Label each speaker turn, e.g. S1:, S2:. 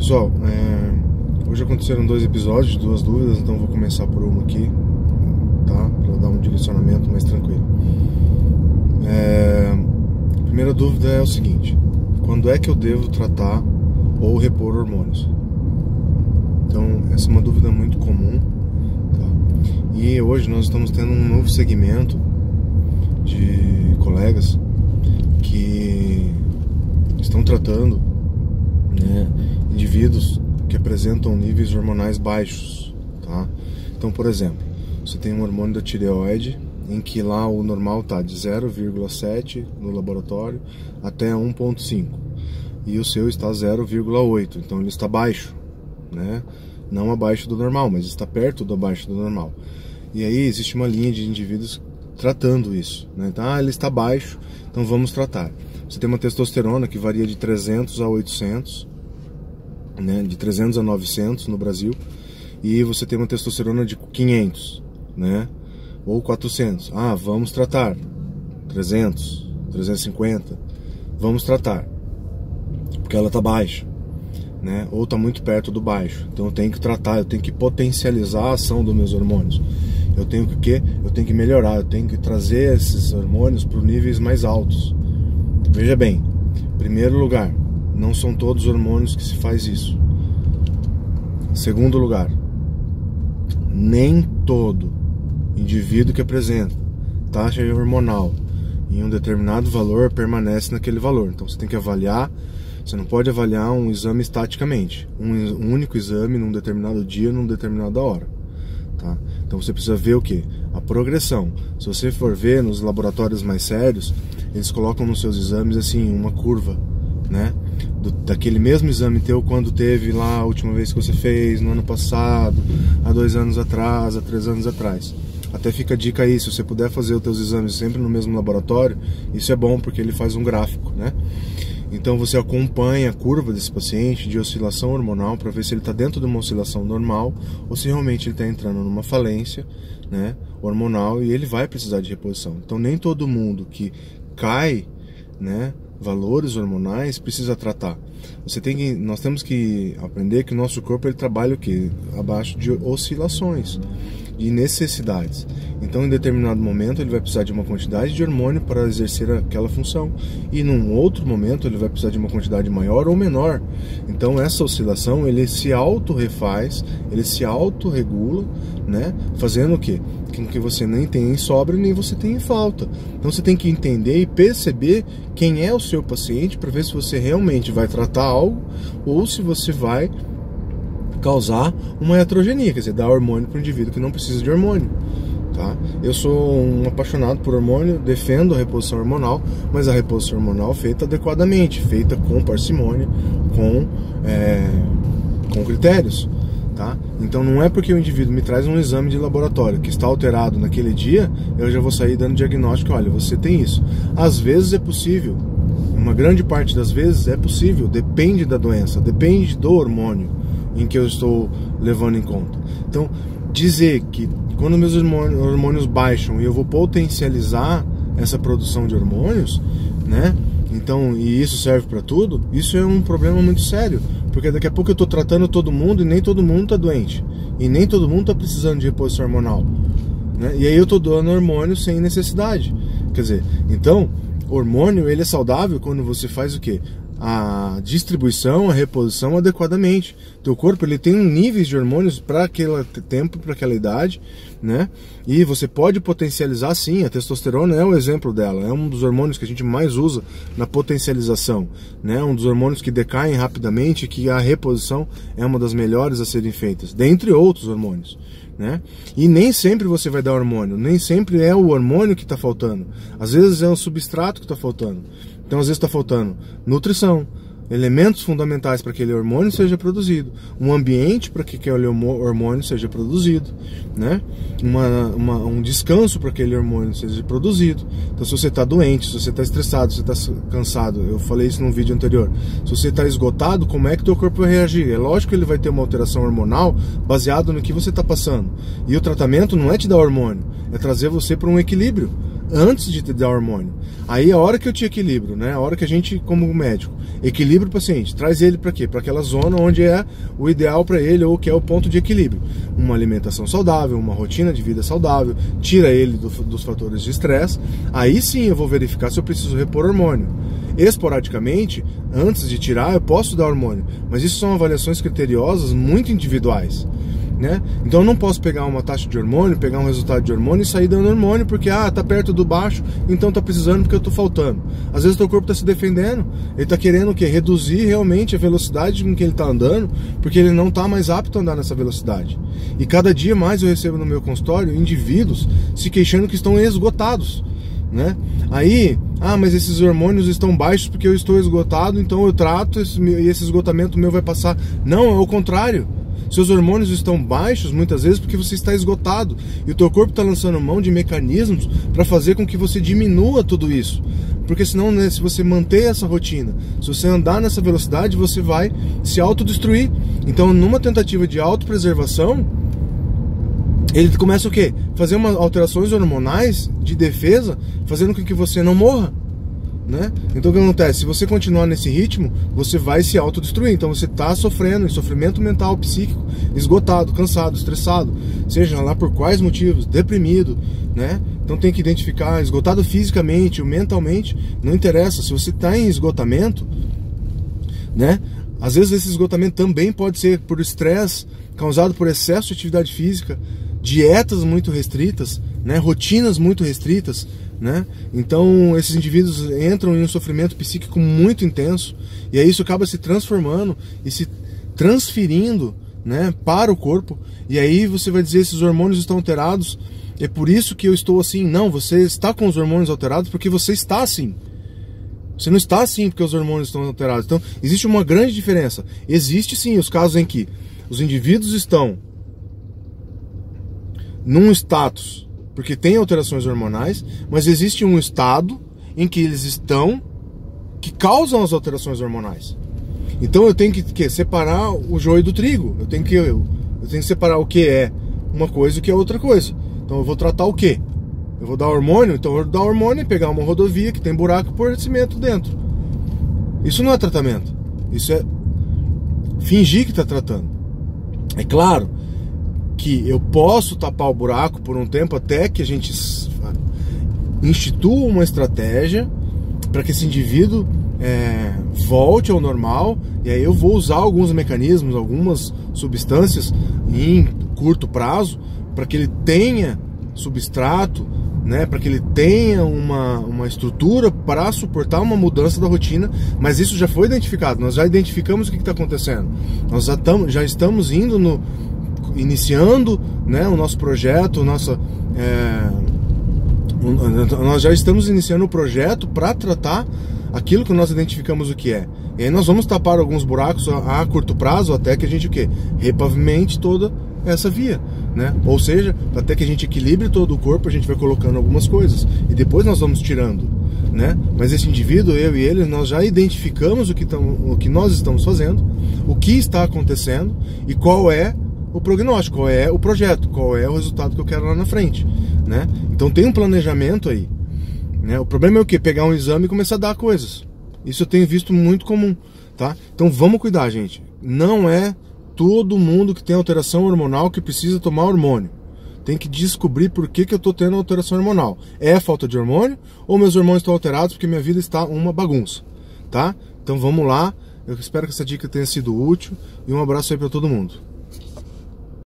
S1: Pessoal, hoje aconteceram 2 episódios, 2 dúvidas, então vou começar por uma aqui, tá? Para dar um direcionamento mais tranquilo. A primeira dúvida é o seguinte: quando é que eu devo tratar ou repor hormônios? Então, essa é uma dúvida muito comum, tá? E hoje nós estamos tendo um novo segmento de colegas que estão tratando, né, indivíduos que apresentam níveis hormonais baixos, tá? Então, por exemplo, você tem um hormônio da tireoide em que lá o normal está de 0,7 no laboratório até 1,5 e o seu está 0,8, então ele está baixo, né? Não abaixo do normal, mas está perto do abaixo do normal. E aí existe uma linha de indivíduos tratando isso, né? Então, ele está baixo, então vamos tratar. Você tem uma testosterona que varia de 300 a 800, né? De 300 a 900 no Brasil, e você tem uma testosterona de 500, né? Ou 400. Vamos tratar 300, 350, vamos tratar, porque ela está baixa, né? Ou está muito perto do baixo. Então eu tenho que tratar, eu tenho que potencializar a ação dos meus hormônios. Eu tenho que o quê? Eu tenho que melhorar, eu tenho que trazer esses hormônios para níveis mais altos. Veja bem, em primeiro lugar, não são todos os hormônios que se faz isso. Em segundo lugar, nem todo indivíduo que apresenta taxa hormonal em um determinado valor permanece naquele valor. Então você tem que avaliar. Você não pode avaliar um exame estaticamente, um único exame num determinado dia, numa determinada hora, tá? Então você precisa ver o que? A progressão. Se você for ver nos laboratórios mais sérios, eles colocam nos seus exames assim uma curva, né? Daquele mesmo exame teu quando teve lá a última vez que você fez, no ano passado, há 2 anos atrás, há 3 anos atrás. Até fica a dica aí, se você puder fazer os teus exames sempre no mesmo laboratório, isso é bom porque ele faz um gráfico, né? Então você acompanha a curva desse paciente de oscilação hormonal para ver se ele está dentro de uma oscilação normal ou se realmente ele está entrando numa falência, né, hormonal, e ele vai precisar de reposição. Então nem todo mundo que cai, né, valores hormonais precisa tratar. Nós temos que aprender que o nosso corpo ele trabalha o quê? Abaixo de oscilações, de necessidades. Então em determinado momento ele vai precisar de uma quantidade de hormônio para exercer aquela função, e num outro momento ele vai precisar de uma quantidade maior ou menor. Então essa oscilação ele se auto-refaz, ele se auto-regula, né? Fazendo o quê? Com que você nem tenha em sobra nem você tenha em falta. Então você tem que entender e perceber quem é o seu paciente para ver se você realmente vai tratar algo ou se você vai causar uma iatrogenia, quer dizer, dar hormônio para um indivíduo que não precisa de hormônio, tá? Eu sou um apaixonado por hormônio, defendo a reposição hormonal, mas a reposição hormonal feita adequadamente, feita com parcimônia, com critérios, tá? Então não é porque o indivíduo me traz um exame de laboratório que está alterado naquele dia, eu já vou sair dando diagnóstico, olha, você tem isso. Às vezes é possível, uma grande parte das vezes é possível, depende da doença, depende do hormônio em que eu estou levando em conta. Então, dizer que quando meus hormônios baixam e eu vou potencializar essa produção de hormônios, né? Então, e isso serve para tudo, isso é um problema muito sério, porque daqui a pouco eu estou tratando todo mundo e nem todo mundo está doente, e nem todo mundo está precisando de reposição hormonal, né? E aí eu estou dando hormônio sem necessidade. Quer dizer, então, hormônio ele é saudável quando você faz o quê? A distribuição, a reposição adequadamente. Teu corpo ele tem níveis de hormônios para aquele tempo, para aquela idade, né? E você pode potencializar sim. A testosterona é um exemplo dela. É um dos hormônios que a gente mais usa na potencialização, né? Um dos hormônios que decaem rapidamente, que a reposição é uma das melhores a serem feitas, dentre outros hormônios, né? E nem sempre você vai dar hormônio, nem sempre é o hormônio que está faltando. Às vezes é um substrato que está faltando. Então às vezes está faltando nutrição, elementos fundamentais para que aquele hormônio seja produzido, um ambiente para que aquele hormônio seja produzido, né? Um descanso para que aquele hormônio seja produzido. Então se você está doente, se você está estressado, se você está cansado, eu falei isso num vídeo anterior, se você está esgotado, como é que o teu corpo vai reagir? É lógico que ele vai ter uma alteração hormonal baseado no que você está passando. E o tratamento não é te dar hormônio, é trazer você para um equilíbrio, antes de te dar hormônio. Aí a hora que eu te equilibro, né? A hora que a gente, como médico, equilibra o paciente, traz ele para quê? Para aquela zona onde é o ideal para ele, ou que é o ponto de equilíbrio. Uma alimentação saudável, uma rotina de vida saudável, tira ele dos fatores de estresse. Aí sim eu vou verificar se eu preciso repor hormônio. Esporadicamente, antes de tirar, eu posso dar hormônio, mas isso são avaliações criteriosas muito individuais. Né? Então eu não posso pegar uma taxa de hormônio, pegar um resultado de hormônio e sair dando hormônio porque tá perto do baixo, então tá precisando porque eu tô faltando. Às vezes o teu corpo tá se defendendo, ele tá querendo o quê? Reduzir realmente a velocidade com que ele tá andando, porque ele não tá mais apto a andar nessa velocidade. E cada dia mais eu recebo no meu consultório indivíduos se queixando que estão esgotados, né? Aí, mas esses hormônios estão baixos porque eu estou esgotado, então eu trato e esse esgotamento meu vai passar. Não, é o contrário. Seus hormônios estão baixos muitas vezes porque você está esgotado e o teu corpo está lançando mão de mecanismos para fazer com que você diminua tudo isso, porque senão, né, se você manter essa rotina, se você andar nessa velocidade, você vai se autodestruir. Então, numa tentativa de autopreservação, ele começa o quê? Fazer alterações hormonais de defesa, fazendo com que você não morra, né? Então o que acontece? Se você continuar nesse ritmo, você vai se autodestruir. Então você está sofrendo em sofrimento mental, psíquico, esgotado, cansado, estressado, seja lá por quais motivos, deprimido, né? Então tem que identificar, esgotado fisicamente ou mentalmente, não interessa. Se você está em esgotamento, né? Às vezes esse esgotamento também pode ser por estresse causado por excesso de atividade física, dietas muito restritas, né? Rotinas muito restritas, né? Então esses indivíduos entram em um sofrimento psíquico muito intenso e aí isso acaba se transformando e se transferindo, né, para o corpo. E aí você vai dizer, esses hormônios estão alterados, é por isso que eu estou assim. Não, você está com os hormônios alterados porque você está assim. Você não está assim porque os hormônios estão alterados. Então existe uma grande diferença. Existe sim os casos em que os indivíduos estão num status porque tem alterações hormonais, mas existe um estado em que eles estão que causam as alterações hormonais. Então eu tenho que separar o joio do trigo. Eu tenho que separar o que é uma coisa e o que é outra coisa. Então eu vou tratar o quê? Eu vou dar hormônio, então eu vou dar hormônio e pegar uma rodovia que tem buraco e pôr cimento dentro. Isso não é tratamento. Isso é fingir que está tratando. É claro que eu posso tapar o buraco por um tempo até que a gente institua uma estratégia para que esse indivíduo volte ao normal, e aí eu vou usar alguns mecanismos, algumas substâncias em curto prazo para que ele tenha substrato, né, para que ele tenha uma estrutura para suportar uma mudança da rotina. Mas isso já foi identificado, nós já identificamos o que está acontecendo, nós já estamos iniciando, né, o nosso projeto, nós já estamos iniciando o projeto para tratar aquilo que nós identificamos o que é. E aí nós vamos tapar alguns buracos a curto prazo até que a gente repavimente toda essa via, né? Ou seja, até que a gente equilibre todo o corpo, a gente vai colocando algumas coisas e depois nós vamos tirando, né? Mas esse indivíduo, eu e ele, nós já identificamos o que nós estamos fazendo, o que está acontecendo e qual é o prognóstico, qual é o projeto, qual é o resultado que eu quero lá na frente, né? Então tem um planejamento aí, né? O problema é o quê? Pegar um exame e começar a dar coisas. Isso eu tenho visto muito comum, tá? Então vamos cuidar, gente. Não é todo mundo que tem alteração hormonal que precisa tomar hormônio. Tem que descobrir por que eu estou tendo alteração hormonal. É falta de hormônio ou meus hormônios estão alterados porque minha vida está uma bagunça, tá? Então vamos lá. Eu espero que essa dica tenha sido útil e um abraço aí para todo mundo.